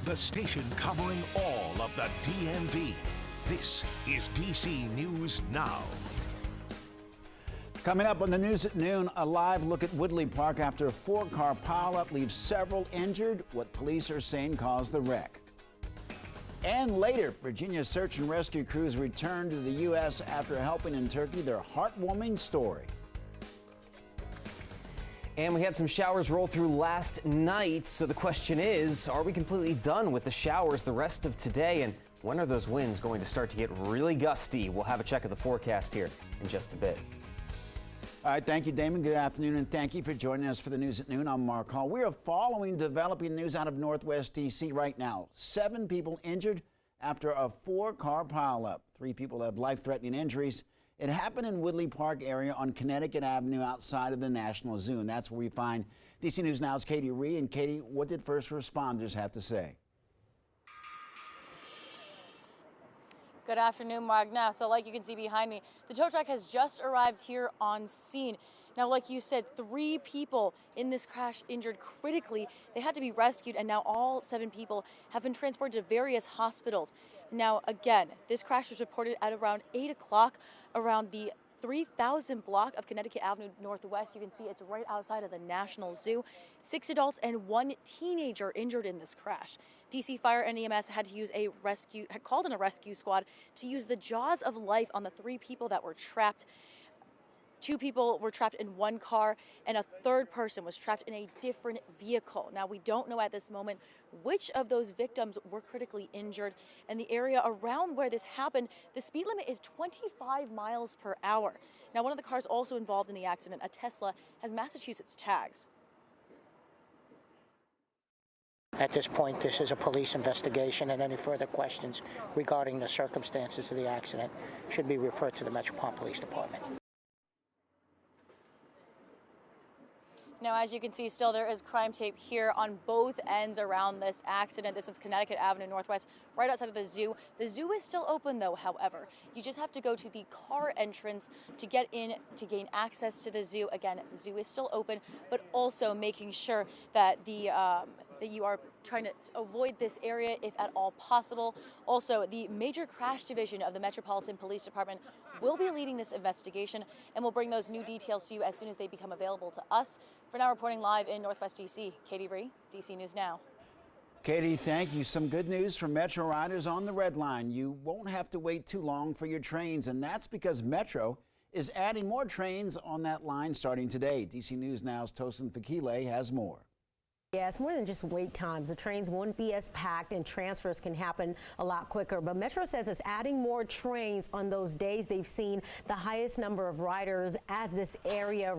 the station covering all of the DMV. This is DC News Now. Coming up on the news at noon, a live look at Woodley Park after a 4-car pileup leaves several injured. What police are saying caused the wreck. And later, Virginia search and rescue crews return to the U.S. after helping in Turkey. Their heartwarming story. And we had some showers roll through last night. So the question is, are we completely done with the showers the rest of today? And when are those winds going to start to get really gusty? We'll have a check of the forecast here in just a bit. All right, thank you, Damon. Good afternoon, and thank you for joining us for the news at noon. I'm Mark Hall. We are following developing news out of Northwest D.C. right now. 7 people injured after a 4-car pileup. 3 people have life-threatening injuries. It happened in Woodley Park area on Connecticut Avenue outside of the National Zoo, and that's where we find DC News Now's Katie Ree. And Katie, what did first responders have to say? Good afternoon, Mark. Now, so like you can see behind me, the tow truck has just arrived here on scene. Now, like you said, 3 people in this crash injured critically. They had to be rescued, and now all 7 people have been transported to various hospitals. Now, again, this crash was reported at around 8 o'clock around the 3000 block of Connecticut Avenue Northwest. You can see it's right outside of the National Zoo. 6 adults and 1 teenager injured in this crash. DC Fire and EMS had called in a rescue squad to use the jaws of life on the 3 people that were trapped. 2 people were trapped in 1 car, and a 3rd person was trapped in a different vehicle. Now, we don't know at this moment which of those victims were critically injured. And the area around where this happened, the speed limit is 25 miles per hour. Now, one of the cars also involved in the accident, a Tesla, has Massachusetts tags. At this point, this is a police investigation, and any further questions regarding the circumstances of the accident should be referred to the Metropolitan Police Department. Now, as you can see, still there is crime tape here on both ends around this accident. This one's Connecticut Avenue Northwest, right outside of the zoo. The zoo is still open, though, however. You just have to go to the car entrance to get in to gain access to the zoo. Again, the zoo is still open, but also making sure that that you are trying to avoid this area if at all possible. Also, the Major Crash Division of the Metropolitan Police Department will be leading this investigation, and we'll bring those new details to you as soon as they become available to us. For now, reporting live in Northwest D.C., Katie Ree, DC News Now. Katie, thank you. Some good news for Metro riders on the Red Line. You won't have to wait too long for your trains, and that's because Metro is adding more trains on that line starting today. DC News Now's Tosin Fakile has more. Yeah, it's more than just wait times. The trains won't be as packed and transfers can happen a lot quicker. But Metro says it's adding more trains on those days they've seen the highest number of riders as this area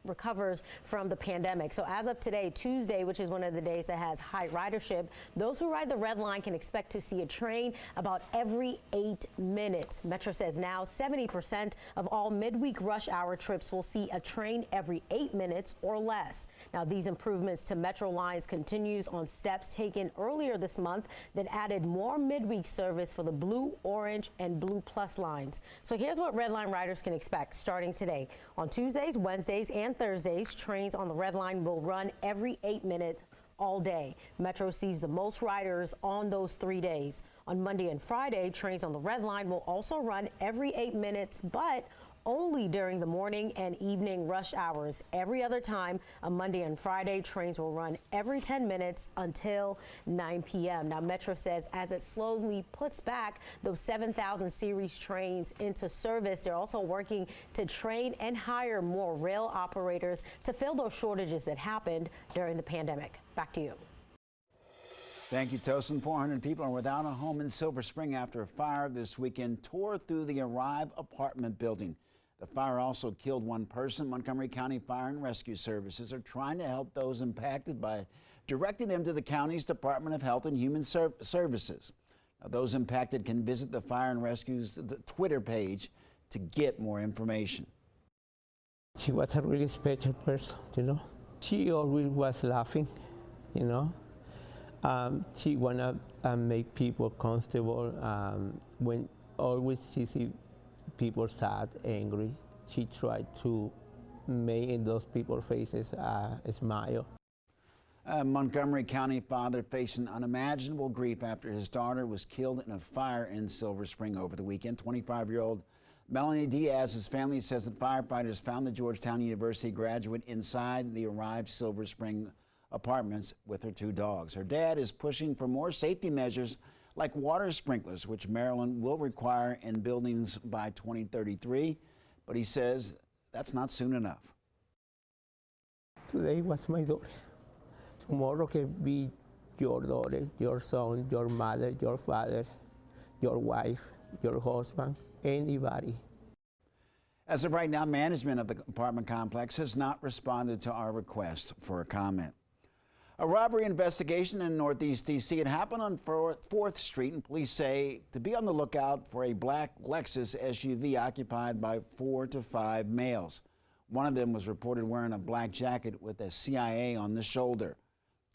recovers from the pandemic. So as of today, Tuesday, which is one of the days that has high ridership, those who ride the Red Line can expect to see a train about every 8 minutes. Metro says now 70% of all midweek rush hour trips will see a train every 8 minutes or less. Now, these improvements to Metro lines continues on steps taken earlier this month that added more midweek service for the Blue, Orange, and Blue Plus lines. So here's what Red Line riders can expect starting today. On Tuesdays, Wednesdays, and Thursdays, trains on the Red Line will run every 8 minutes all day. Metro sees the most riders on those 3 days. On Monday and Friday, trains on the Red Line will also run every 8 minutes, but only during the morning and evening rush hours. Every other time, on Monday and Friday, trains will run every 10 minutes until 9 p.m. Now, Metro says as it slowly puts back those 7,000 series trains into service, they're also working to train and hire more rail operators to fill those shortages that happened during the pandemic. Back to you. Thank you, Tosin. 400 people are without a home in Silver Spring after a fire this weekend tore through the Arrive apartment building. The fire also killed 1 person. Montgomery County Fire and Rescue Services are trying to help those impacted by directing them to the county's Department of Health and Human Services. Now, those impacted can visit the Fire and Rescue's Twitter page to get more information. She was a really special person, you know. She always was laughing, you know. She wanna make people comfortable. When always she see people sad, angry, she tried to make in those people's faces a smile. A Montgomery County father facing unimaginable grief after his daughter was killed in a fire in Silver Spring over the weekend. 25-year-old Melanie Diaz's family says that firefighters found the Georgetown University graduate inside the arrived Silver Spring apartments with her 2 dogs. Her dad is pushing for more safety measures like water sprinklers, which Maryland will require in buildings by 2033, but he says that's not soon enough. Today was my daughter. Tomorrow can be your daughter, your son, your mother, your father, your wife, your husband, anybody. As of right now, management of the apartment complex has not responded to our request for a comment. A robbery investigation in Northeast D.C. It happened on 4th Street, and police say to be on the lookout for a black Lexus SUV occupied by 4 to 5 males. One of them was reported wearing a black jacket with a CIA on the shoulder.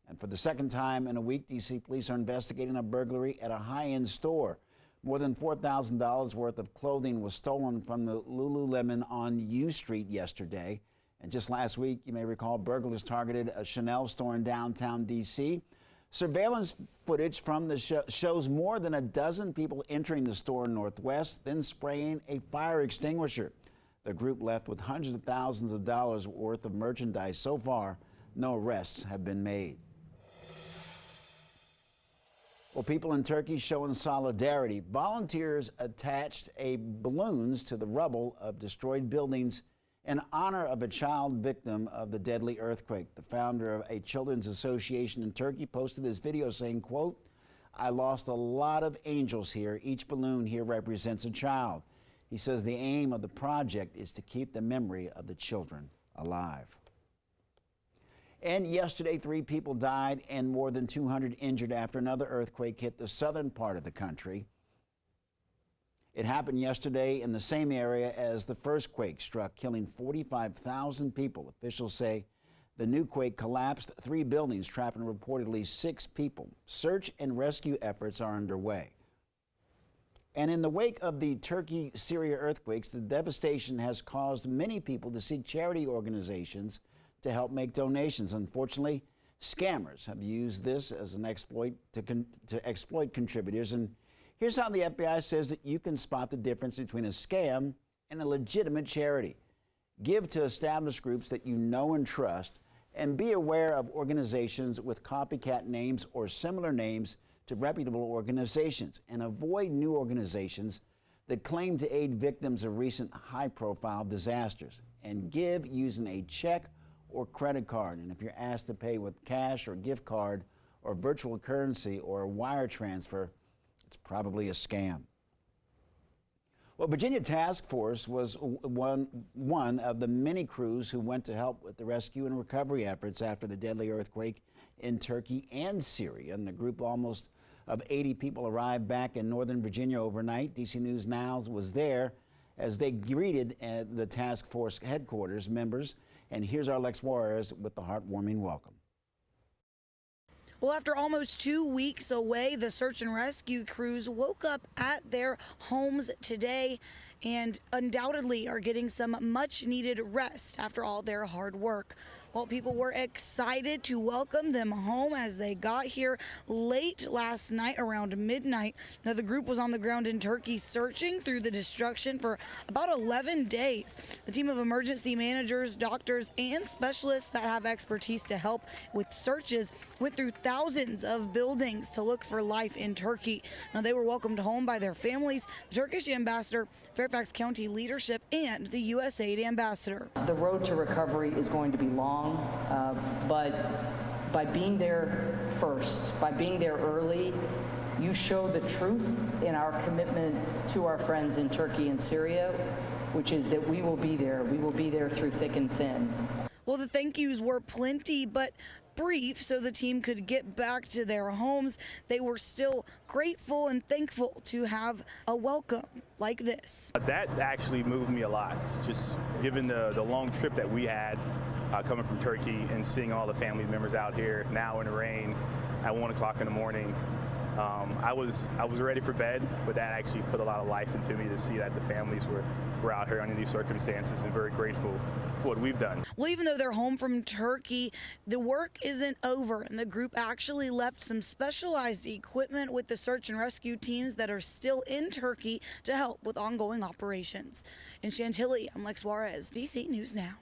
And for the second time in a week, D.C. police are investigating a burglary at a high-end store. More than $4,000 worth of clothing was stolen from the Lululemon on U Street yesterday. And just last week, you may recall, burglars targeted a Chanel store in downtown D.C. Surveillance footage from the shows more than a dozen people entering the store in Northwest, then spraying a fire extinguisher. The group left with hundreds of thousands of dollars worth of merchandise. So far, no arrests have been made. Well, people in Turkey showing solidarity. Volunteers attached balloons to the rubble of destroyed buildings in honor of a child victim of the deadly earthquake. The founder of a children's association in Turkey posted this video saying, quote, "I lost a lot of angels here. Each balloon here represents a child." He says the aim of the project is to keep the memory of the children alive. And yesterday, 3 people died and more than 200 injured after another earthquake hit the southern part of the country. It happened yesterday in the same area as the first quake struck, killing 45,000 people. Officials say the new quake collapsed 3 buildings, trapping reportedly 6 people. Search and rescue efforts are underway. And in the wake of the Turkey-Syria earthquakes, the devastation has caused many people to seek charity organizations to help make donations. Unfortunately, scammers have used this as an exploit to exploit contributors. And here's how the FBI says that you can spot the difference between a scam and a legitimate charity. Give to established groups that you know and trust, and be aware of organizations with copycat names or similar names to reputable organizations, and avoid new organizations that claim to aid victims of recent high-profile disasters. And give using a check or credit card. And if you're asked to pay with cash or gift card or virtual currency or a wire transfer, it's probably a scam. Well, Virginia Task Force was one of the many crews who went to help with the rescue and recovery efforts after the deadly earthquake in Turkey and Syria. And the group almost of 80 people arrived back in Northern Virginia overnight. DC News Now was there as they greeted the task force headquarters members. And here's our Lex Juarez with the heartwarming welcome. Well, after almost 2 weeks away, the search and rescue crews woke up at their homes today and undoubtedly are getting some much needed rest after all their hard work. Well, people were excited to welcome them home as they got here late last night around midnight. Now, the group was on the ground in Turkey searching through the destruction for about 11 days. The team of emergency managers, doctors, and specialists that have expertise to help with searches went through thousands of buildings to look for life in Turkey. Now, they were welcomed home by their families, the Turkish ambassador, Fairfax County leadership, and the USAID ambassador. The road to recovery is going to be long. But by being there first, by being there early, you show the truth in our commitment to our friends in Turkey and Syria, which is that we will be there. We will be there through thick and thin. Well, the thank yous were plenty, but brief, so the team could get back to their homes. They were still grateful and thankful to have a welcome like this. That actually moved me a lot, just given the long trip that we had coming from Turkey and seeing all the family members out here now in the rain at 1 o'clock in the morning. I was ready for bed, but that actually put a lot of life into me to see that the families were out here under these circumstances, and very grateful for what we've done. Well, even though they're home from Turkey, the work isn't over, and the group actually left some specialized equipment with the search and rescue teams that are still in Turkey to help with ongoing operations. In Chantilly, I'm Lex Juarez, DC News Now.